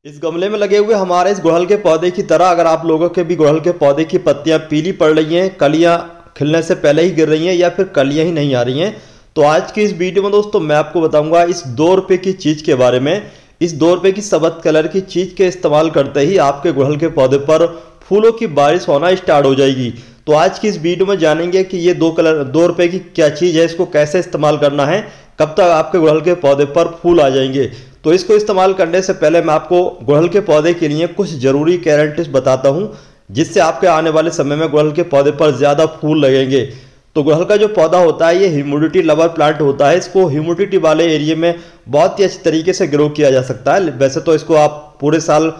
इस गमले में लगे हुए हमारे इस गुड़हल के पौधे की तरह अगर आप लोगों के भी गुड़हल के पौधे की पत्तियां पीली पड़ रही हैं, कलियां खिलने से पहले ही गिर रही हैं या फिर कलियां ही नहीं आ रही हैं, तो आज की इस वीडियो में दोस्तों मैं आपको बताऊंगा इस 2 रुपये की चीज़ के बारे में। इस 2 रुपये की सबज कलर की चीज़ के इस्तेमाल करते ही आपके गुड़हल के पौधे पर फूलों की बारिश होना स्टार्ट हो जाएगी। तो आज की इस वीडियो में जानेंगे कि ये 2 रुपये की क्या चीज़ है, इसको कैसे इस्तेमाल करना है, कब तक आपके गुड़हल के पौधे पर फूल आ जाएंगे। तो इसको इस्तेमाल करने से पहले मैं आपको गुड़हल के पौधे के लिए कुछ ज़रूरी केयर टिप्स बताता हूं, जिससे आपके आने वाले समय में गुड़हल के पौधे पर ज़्यादा फूल लगेंगे। तो गुड़हल का जो पौधा होता है ये ह्यूमिडिटी लवर प्लांट होता है। इसको ह्यूमिडिटी वाले एरिया में बहुत ही अच्छे तरीके से ग्रो किया जा सकता है। वैसे तो इसको आप पूरे साल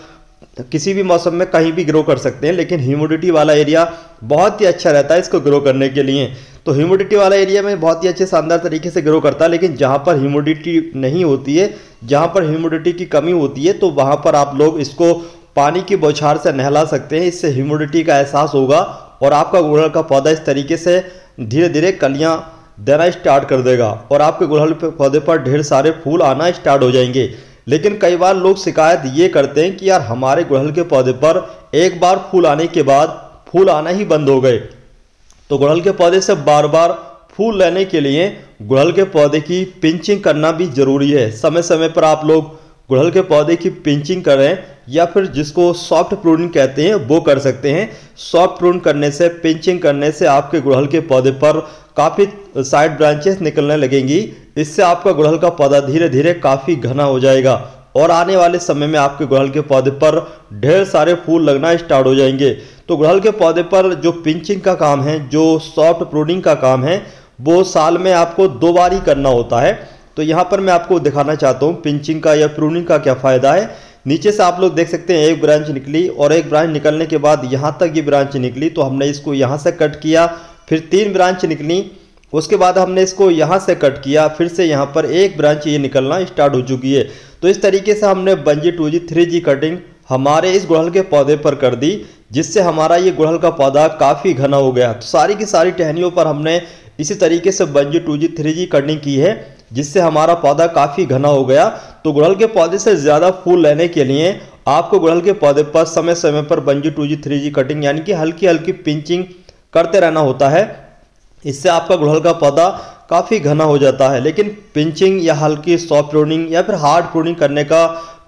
किसी भी मौसम में कहीं भी ग्रो कर सकते हैं, लेकिन ह्यूमिडिटी वाला एरिया बहुत ही अच्छा रहता है इसको ग्रो करने के लिए। तो ह्यूमिडिटी वाला एरिया में बहुत ही अच्छे शानदार तरीके से ग्रो करता है, लेकिन जहाँ पर ह्यूमिडिटी नहीं होती है, जहाँ पर ह्यूमिडिटी की कमी होती है, तो वहाँ पर आप लोग इसको पानी की बौछार से नहला सकते हैं। इससे ह्यूमिडिटी का एहसास होगा और आपका गुड़हल का पौधा इस तरीके से धीरे धीरे कलियाँ देना स्टार्ट कर देगा और आपके गुड़हल पौधे पर ढेर सारे फूल आना स्टार्ट हो जाएंगे। लेकिन कई बार लोग शिकायत ये करते हैं कि यार हमारे गुड़हल के पौधे पर एक बार फूल आने के बाद फूल आना ही बंद हो गए। तो गुड़हल के पौधे से बार बार फूल लेने के लिए गुड़हल के पौधे की पिंचिंग करना भी जरूरी है। समय समय पर आप लोग गुड़हल के पौधे की पिंचिंग करें या फिर जिसको सॉफ्ट प्रूनिंग कहते हैं वो कर सकते हैं। सॉफ्ट प्रून करने से, पिंचिंग करने से आपके गुड़हल के पौधे पर काफ़ी साइड ब्रांचेस निकलने लगेंगी। इससे आपका गुड़हल का पौधा धीरे धीरे काफ़ी घना हो जाएगा और आने वाले समय में आपके गुड़हल के पौधे पर ढेर सारे फूल लगना स्टार्ट हो जाएंगे। तो गुड़हल के पौधे पर जो पिंचिंग का काम है, जो सॉफ्ट प्रूनिंग का काम है, वो साल में आपको 2 बार ही करना होता है। तो यहाँ पर मैं आपको दिखाना चाहता हूँ पिंचिंग का या प्रूनिंग का क्या फ़ायदा है। नीचे से आप लोग देख सकते हैं एक ब्रांच निकली और एक ब्रांच निकलने के बाद यहाँ तक ये ब्रांच निकली, तो हमने इसको यहाँ से कट किया। फिर 3 ब्रांच निकली, उसके बाद हमने इसको यहाँ से कट किया, फिर से यहाँ पर एक ब्रांच ये निकलना स्टार्ट हो चुकी है। तो इस तरीके से हमने 1G 2G 3G कटिंग हमारे इस गुड़हल के पौधे पर कर दी, जिससे हमारा ये गुड़हल का पौधा काफ़ी घना हो गया। तो सारी की सारी टहनियों पर हमने इसी तरीके से 1G 2G 3G कटिंग की है, जिससे हमारा पौधा काफ़ी घना हो गया। तो गुड़हल के पौधे से ज़्यादा फूल लेने के लिए आपको गुड़हल के पौधे पर समय समय पर 1G 2G 3G कटिंग यानी कि हल्की हल्की पिंचिंग करते रहना होता है। इससे आपका गुड़हल का पौधा काफ़ी घना हो जाता है। लेकिन पिंचिंग या हल्की सॉफ्ट प्रूनिंग या फिर हार्ड प्रूनिंग करने का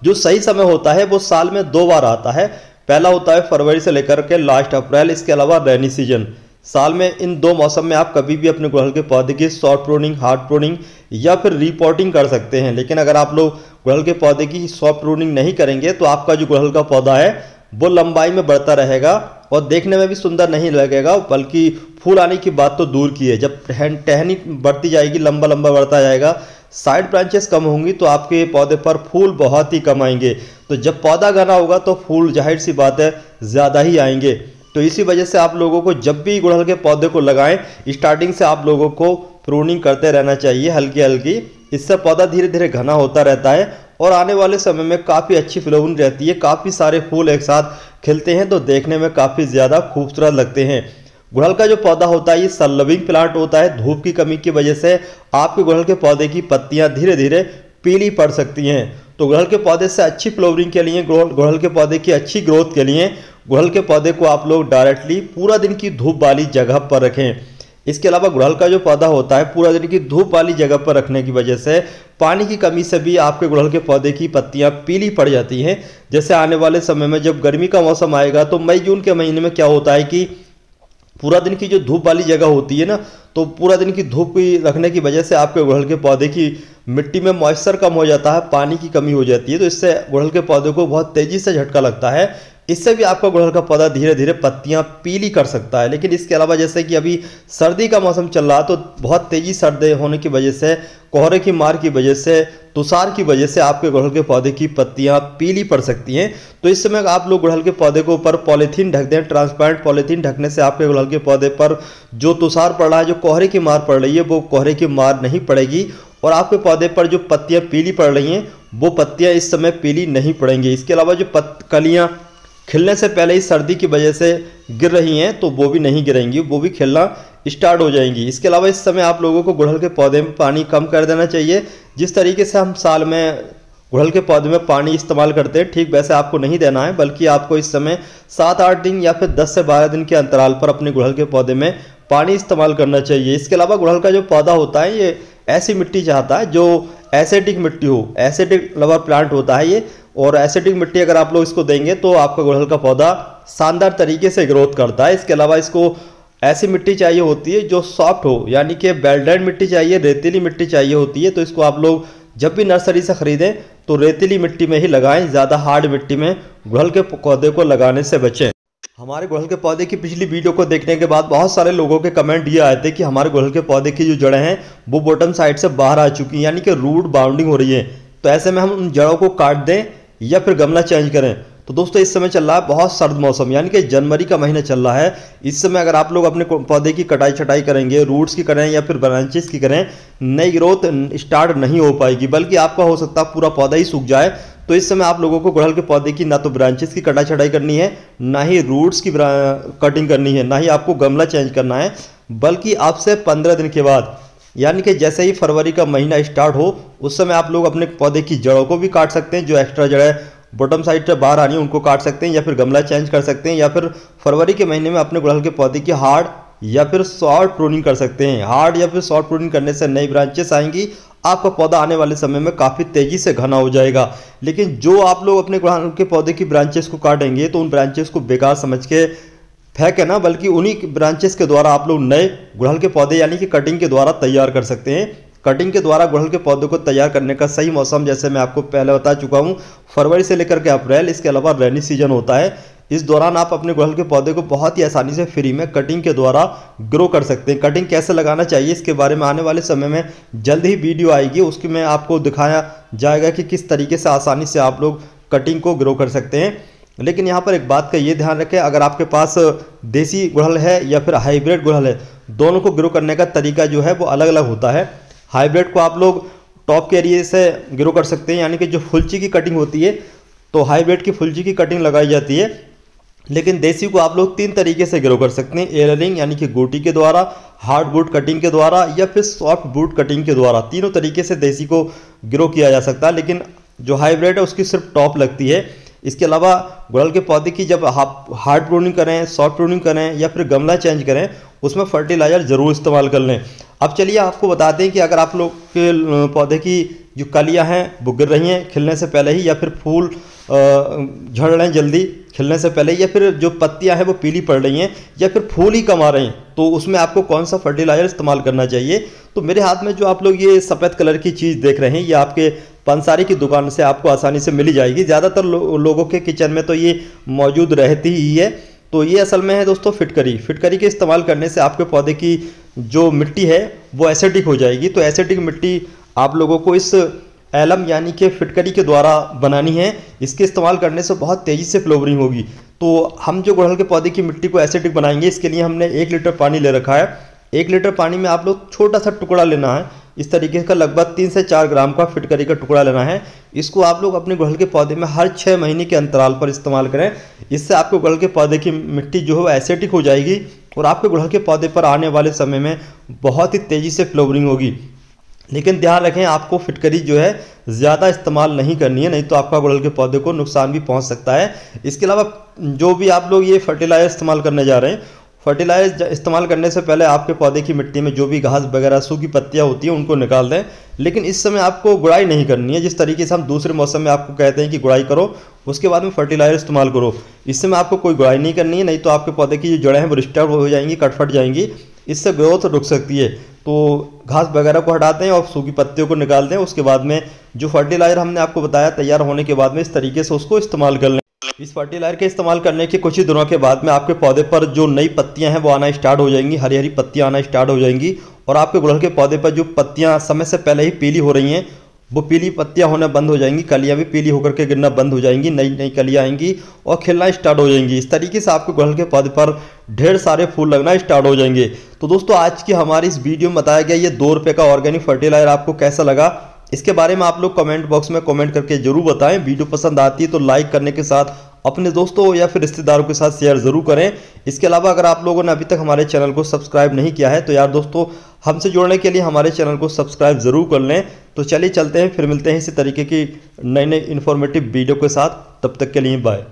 जो सही समय होता है वो साल में 2 बार आता है। पहला होता है फरवरी से लेकर के लास्ट अप्रैल, इसके अलावा रेनी सीजन। साल में इन 2 मौसम में आप कभी भी अपने गुड़हल के पौधे की सॉफ्ट प्रूनिंग, हार्ड प्रूनिंग या फिर रिपोर्टिंग कर सकते हैं। लेकिन अगर आप लोग गुड़हल के पौधे की सॉफ्ट प्रूनिंग नहीं करेंगे तो आपका जो गुड़हल का पौधा है वो लंबाई में बढ़ता रहेगा और देखने में भी सुंदर नहीं लगेगा, बल्कि फूल आने की बात तो दूर की है। जब टहनी बढ़ती जाएगी, लंबा लंबा बढ़ता जाएगा, साइड ब्रांचेस कम होंगी, तो आपके पौधे पर फूल बहुत ही कम आएंगे। तो जब पौधा घना होगा तो फूल जाहिर सी बात है ज़्यादा ही आएंगे। तो इसी वजह से आप लोगों को जब भी गुड़हल के पौधे को लगाएं, स्टार्टिंग से आप लोगों को प्रूनिंग करते रहना चाहिए हल्की हल्की। इससे पौधा धीरे धीरे घना होता रहता है और आने वाले समय में काफ़ी अच्छी फ्लावरिंग रहती है, काफ़ी सारे फूल एक साथ खिलते हैं, तो देखने में काफ़ी ज़्यादा खूबसूरत लगते हैं। गुड़हल का जो पौधा होता है ये सन लविंग प्लांट होता है। धूप की कमी की वजह से आपके गुड़हल के पौधे की पत्तियां धीरे धीरे पीली पड़ सकती हैं। तो गुड़हल के पौधे से अच्छी फ्लावरिंग के लिए, गुड़हल के पौधे की अच्छी ग्रोथ के लिए गुड़हल के पौधे को आप लोग डायरेक्टली पूरा दिन की धूप वाली जगह पर रखें। इसके अलावा गुड़हल का जो पौधा होता है पूरा दिन की धूप वाली जगह पर रखने की वजह से पानी की कमी से भी आपके गुड़हल के पौधे की पत्तियां पीली पड़ जाती हैं। जैसे आने वाले समय में जब गर्मी का मौसम आएगा तो मई जून के महीने में क्या होता है कि पूरा दिन की जो धूप वाली जगह होती है ना, तो पूरा दिन की धूप की रखने की वजह से आपके गुड़हल के पौधे की मिट्टी में मॉइस्चर कम हो जाता है, पानी की कमी हो जाती है। तो इससे गुड़हल के पौधे को बहुत तेज़ी से झटका लगता है। इससे भी आपका गुड़हल का पौधा धीरे धीरे पत्तियां पीली कर सकता है। लेकिन इसके अलावा जैसे कि अभी सर्दी का मौसम चल रहा, तो बहुत तेज़ी सर्दी होने की वजह से, कोहरे की मार की वजह से, तुषार की वजह से आपके गुड़हल के पौधे की पत्तियां पीली पड़ सकती हैं। तो इस समय आप लोग गुड़हल के पौधे को ऊपर पॉलीथीन ढक दें। ट्रांसपेरेंट पॉलीथीन ढकने से आपके गुड़हल के पौधे पर जो तुषार पड़ रहा है, जो कोहरे की मार पड़ रही है, वो कोहरे की मार नहीं पड़ेगी और आपके पौधे पर जो पत्तियां पीली पड़ रही हैं वो पत्तियां इस समय पीली नहीं पड़ेंगी। इसके अलावा जो कलियां खिलने से पहले ही सर्दी की वजह से गिर रही हैं तो वो भी नहीं गिरेंगी, वो भी खिलना स्टार्ट हो जाएंगी। इसके अलावा इस समय आप लोगों को गुड़हल के पौधे में पानी कम कर देना चाहिए। जिस तरीके से हम साल में गुड़हल के पौधे में पानी इस्तेमाल करते हैं, ठीक वैसे आपको नहीं देना है, बल्कि आपको इस समय 7-8 दिन या फिर 10 से 12 दिन के अंतराल पर अपने गुड़हल के पौधे में पानी इस्तेमाल करना चाहिए। इसके अलावा गुड़हल का जो पौधा होता है ये ऐसी मिट्टी चाहता है जो एसिडिक मिट्टी हो, एसिडिक लवर प्लांट होता है ये, और एसिडिक मिट्टी अगर आप लोग इसको देंगे तो आपका गुड़हल का पौधा शानदार तरीके से ग्रोथ करता है। इसके अलावा इसको ऐसी मिट्टी चाहिए होती है जो सॉफ्ट हो, यानी कि बेल्डेड मिट्टी चाहिए, रेतीली मिट्टी चाहिए होती है। तो इसको आप लोग जब भी नर्सरी से खरीदें तो रेतीली मिट्टी में ही लगाएं, ज़्यादा हार्ड मिट्टी में गुड़हल के पौधे को लगाने से बचें। हमारे गुड़हल के पौधे की पिछली वीडियो को देखने के बाद बहुत सारे लोगों के कमेंट ये आए थे कि हमारे गुड़हल के पौधे की जो जड़ें हैं वो बॉटम साइड से बाहर आ चुकी हैं, यानी कि रूट बाउंडिंग हो रही है। तो ऐसे में हम उन जड़ों को काट दें या फिर गमला चेंज करें। तो दोस्तों इस समय चल रहा है बहुत सर्द मौसम, यानी कि जनवरी का महीना चल रहा है। इस समय अगर आप लोग अपने पौधे की कटाई छटाई करेंगे, रूट्स की करें या फिर ब्रांचेस की करें, नई ग्रोथ स्टार्ट नहीं हो पाएगी, बल्कि आपका हो सकता है पूरा पौधा ही सूख जाए। तो इस समय आप लोगों को गुड़हल के पौधे की ना तो ब्रांचेस की कटाई छटाई करनी है, ना ही रूट्स की कटिंग करनी है, ना ही आपको गमला चेंज करना है, बल्कि आपसे 15 दिन के बाद, यानी कि जैसे ही फरवरी का महीना स्टार्ट हो उस समय आप लोग अपने पौधे की जड़ों को भी काट सकते हैं। जो एक्स्ट्रा जड़ें बॉटम साइड से बाहर आनी है उनको काट सकते हैं, या फिर गमला चेंज कर सकते हैं, या फिर फरवरी के महीने में अपने गुड़हल के पौधे की हार्ड या फिर सॉफ्ट प्रूनिंग कर सकते हैं। हार्ड या फिर सॉफ्ट प्रूनिंग करने से नई ब्रांचेस आएंगी, आपका पौधा आने वाले समय में काफ़ी तेज़ी से घना हो जाएगा। लेकिन जो आप लोग अपने गुड़हल के पौधे की ब्रांचेस को काटेंगे तो उन ब्रांचेस को बेकार समझ के फेंके ना, बल्कि उन्हीं ब्रांचेस के द्वारा आप लोग नए गुड़हल के पौधे यानी कि कटिंग के द्वारा तैयार कर सकते हैं। कटिंग के द्वारा गुड़हल के पौधों को तैयार करने का सही मौसम, जैसे मैं आपको पहले बता चुका हूँ, फरवरी से लेकर के अप्रैल। इसके अलावा रेनी सीजन होता है, इस दौरान आप अपने गुड़हल के पौधे को बहुत ही आसानी से फ्री में कटिंग के द्वारा ग्रो कर सकते हैं। कटिंग कैसे लगाना चाहिए इसके बारे में आने वाले समय में जल्द ही वीडियो आएगी, उसकी में आपको दिखाया जाएगा कि किस तरीके से आसानी से आप लोग कटिंग को ग्रो कर सकते हैं। लेकिन यहाँ पर एक बात का ये ध्यान रखें, अगर आपके पास देसी गुड़हल है या फिर हाइब्रिड गुड़हल है, दोनों को ग्रो करने का तरीका जो है वो अलग अलग होता है। हाइब्रिड को आप लोग टॉप के एरिए से ग्रो कर सकते हैं, यानी कि जो फुलची की कटिंग होती है तो हाइब्रिड की फुलची की कटिंग लगाई जाती है। लेकिन देसी को आप लोग 3 तरीके से ग्रो कर सकते हैं, एयरिंग यानी कि गोटी के द्वारा, हार्ड बूट कटिंग के द्वारा, या फिर सॉफ्ट बूट कटिंग के द्वारा। तीनों तरीके से देसी को ग्रो किया जा सकता है, लेकिन जो हाइब्रिड है उसकी सिर्फ टॉप लगती है। इसके अलावा गुड़हल के पौधे की जब हार्ड प्रूनिंग करें, सॉफ्ट प्रूनिंग करें या फिर गमला चेंज करें, उसमें फर्टिलाइजर ज़रूर इस्तेमाल कर लें। अब चलिए आपको बता दें कि अगर आप लोग के पौधे की जो कलियां हैं वो गिर रही हैं खिलने से पहले ही, या फिर फूल झड़ रहे हैं जल्दी खिलने से पहले, या फिर जो पत्तियां हैं वो पीली पड़ रही हैं, या फिर फूल ही कम आ रहे हैं, तो उसमें आपको कौन सा फर्टिलाइजर इस्तेमाल करना चाहिए। तो मेरे हाथ में जो आप लोग ये सफ़ेद कलर की चीज़ देख रहे हैं, ये आपके पंसारी की दुकान से आपको आसानी से मिली जाएगी। ज़्यादातर लोगों के किचन में तो ये मौजूद रहती ही है। तो ये असल में है दोस्तों फिटकरी। फिटकरी के इस्तेमाल करने से आपके पौधे की जो मिट्टी है वो एसिडिक हो जाएगी। तो एसिडिक मिट्टी आप लोगों को इस एलम यानी कि फिटकरी के द्वारा बनानी है। इसके इस्तेमाल करने से बहुत तेज़ी से फ्लावरिंग होगी। तो हम जो गुड़हल के पौधे की मिट्टी को एसिडिक बनाएंगे, इसके लिए हमने 1 लीटर पानी ले रखा है। 1 लीटर पानी में आप लोग छोटा सा टुकड़ा लेना है, इस तरीके का लगभग 3 से 4 ग्राम का फिटकरी का टुकड़ा लेना है। इसको आप लोग अपने गुड़हल के पौधे में हर 6 महीने के अंतराल पर इस्तेमाल करें। इससे आपके गुड़हल के पौधे की मिट्टी जो है वो एसिडिक हो जाएगी और आपके गुड़हल के पौधे पर आने वाले समय में बहुत ही तेज़ी से फ्लावरिंग होगी। लेकिन ध्यान रखें, आपको फिटकरी जो है ज़्यादा इस्तेमाल नहीं करनी है, नहीं तो आपका गुड़हल के पौधे को नुकसान भी पहुंच सकता है। इसके अलावा जो भी आप लोग ये फर्टिलाइजर इस्तेमाल करने जा रहे हैं, फर्टिलाइजर इस्तेमाल करने से पहले आपके पौधे की मिट्टी में जो भी घास वगैरह सूखी पत्तियां होती हैं उनको निकाल दें। लेकिन इस समय आपको गुड़ाई नहीं करनी है। जिस तरीके से हम दूसरे मौसम में आपको कहते हैं कि गुड़ाई करो, उसके बाद में फर्टिलाइजर इस्तेमाल करो, इस समय आपको कोई गुड़ाई नहीं करनी है, नहीं तो आपके पौधे की जो जड़ें हैं वो डिस्टर्ब हो जाएंगी, कटफट जाएंगी, इससे ग्रोथ रुक सकती है। तो घास वगैरह को हटा दें और सूखी पत्तियों को निकाल दें। उसके बाद में जो फर्टिलाइजर हमने आपको बताया तैयार होने के बाद में इस तरीके से उसको इस्तेमाल कर लें। इस फर्टिलाइजर के इस्तेमाल करने के कुछ ही दिनों के बाद में आपके पौधे पर जो नई पत्तियां हैं वो आना स्टार्ट हो जाएंगी, हरी हरी पत्तियां आना स्टार्ट हो जाएंगी। और आपके गुड़हल के पौधे पर जो पत्तियां समय से पहले ही पीली हो रही हैं वो पीली पत्तियां होना बंद हो जाएंगी, कलियां भी पीली होकर के गिरना बंद हो जाएंगी, नई नई कलियां आएंगी और खिलना स्टार्ट हो जाएंगी। इस तरीके से आपके गुड़हल के पौधे पर ढेर सारे फूल लगना स्टार्ट हो जाएंगे। तो दोस्तों आज की हमारी इस वीडियो में बताया गया ये 2 रुपये का ऑर्गेनिक फर्टिलाइजर आपको कैसा लगा, इसके बारे में आप लोग कमेंट बॉक्स में कमेंट करके जरूर बताएं। वीडियो पसंद आती है तो लाइक करने के साथ अपने दोस्तों या फिर रिश्तेदारों के साथ शेयर ज़रूर करें। इसके अलावा अगर आप लोगों ने अभी तक हमारे चैनल को सब्सक्राइब नहीं किया है तो यार दोस्तों हमसे जुड़ने के लिए हमारे चैनल को सब्सक्राइब ज़रूर कर लें। तो चलिए चलते हैं, फिर मिलते हैं इसी तरीके की नई नई इन्फॉर्मेटिव वीडियो के साथ। तब तक के लिए बाय।